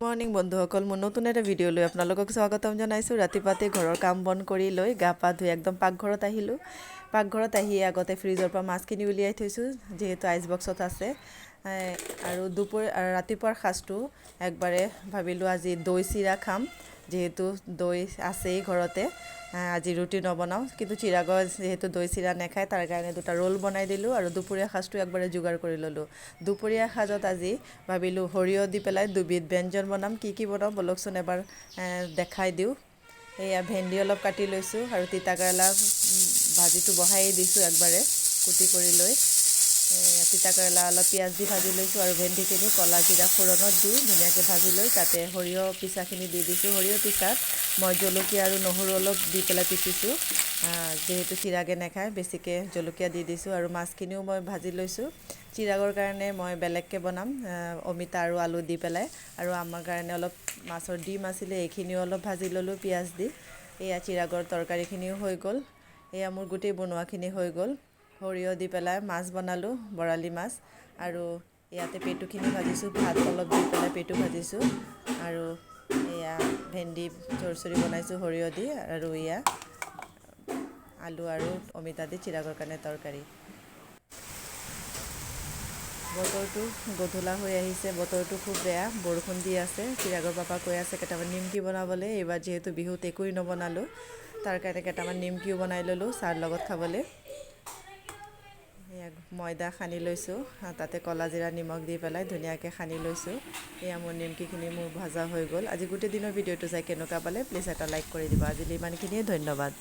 Morning বন্ধুসকল, মোৰ নতুন এটা ভিডিঅ' লৈ আপোনালোকক স্বাগতম জনাইছোঁ। ৰাতিপুৱাতে ঘৰৰ কাম বন কৰি লৈ গা পা ধুই একদম পাকঘৰত আহিলোঁ। পাকঘৰত আহি আগতে ফ্ৰিজৰ পৰা মাছখিনি উলিয়াই থৈছোঁ, যিহেতু আইচ বক্সত আছে। আৰু ৰাতিপুৱাৰ সাজটো একবাৰে ভাবিলোঁ আজি দৈ চিৰা খাম, যিহেতু দৈ আছেই ঘৰতে। আজি ৰুটি নবনাওঁ, কিন্তু চিৰাগৰ যিহেতু দৈ চিৰা নাখায়, তাৰ কাৰণে দুটা ৰোল বনাই দিলোঁ আৰু দুপৰীয়া সাজটো একবাৰে যোগাৰ কৰি ল'লোঁ। দুপৰীয়া সাজত আজি ভাবিলোঁ সৰিয়হ দি পেলাই দুবিধ ব্যঞ্জন বনাম। কি বনাওঁ বলকচোন এবাৰ দেখাই দিওঁ। এয়া ভেন্দি অলপ কাটি লৈছোঁ আৰু তিতাকেৰেলা ভাজিটো বহাই দিছোঁ একবাৰে কুটি কৰি লৈ। তিতাকেৰেলা অলপ পিঁয়াজ দি ভাজি লৈছোঁ আৰু ভেন্দিখিনি ক'লা জিৰা ফোৰণত দি ধুনীয়াকৈ ভাজি লৈ তাতে সৰিয়হ পিচাখিনি দি দিছোঁ। সৰিয়হ পিচাত মই জলকীয়া আৰু নহৰু অলপ দি পেলাই পিচিছোঁ, যিহেতু চিৰাগে নাখায়, বেছিকৈ জলকীয়া দি দিছোঁ। আৰু মাছখিনিও মই ভাজি লৈছোঁ। চিৰাগৰ কাৰণে মই বেলেগকৈ বনাম, অমিতা আৰু আলু দি পেলাই। আৰু আমাৰ কাৰণে অলপ মাছৰ ডিম আছিলে, এইখিনিও অলপ ভাজি ল'লোঁ পিঁয়াজ দি। এয়া চিৰাগৰ তৰকাৰীখিনিও হৈ গ'ল। এয়া মোৰ গোটেই বনোৱাখিনি হৈ গ'ল। সৰিয়হ দি পেলাই মাছ বনালোঁ, বৰালি মাছ। আৰু ইয়াতে পেটুখিনি ভাজিছোঁ, ভাত অলপ দি পেলাই পেটু ভাজিছোঁ। আৰু এয়া ভেন্দি চৰচৰি বনাইছোঁ সৰিয়হ দি। আৰু এয়া আলু আৰু অমিতা দি চিৰাগৰ কাৰণে তৰকাৰী। বতৰটো গধূলা হৈ আহিছে, বতৰটো খুব বেয়া, বৰষুণ দি আছে। চিৰাগৰ পাপা কৈ আছে কেইটামান নিমকি বনাবলৈ। এইবাৰ যিহেতু বিহুত একোৱেই নবনালোঁ, তাৰ কাৰণে কেইটামান নিমকিও বনাই ল'লোঁ চাহৰ লগত খাবলৈ। এয়া ময়দা সানি লৈছোঁ, তাতে ক'লা জিৰা নিমখ দি পেলাই ধুনীয়াকৈ সানি লৈছোঁ। এয়া মোৰ নিমকিখিনি মোৰ ভজা হৈ গ'ল। আজি গোটেই দিনৰ ভিডিঅ'টো চাই কেনেকুৱা পালে প্লিজ এটা লাইক কৰি দিব। আজিলৈ ইমানখিনিয়ে, ধন্যবাদ।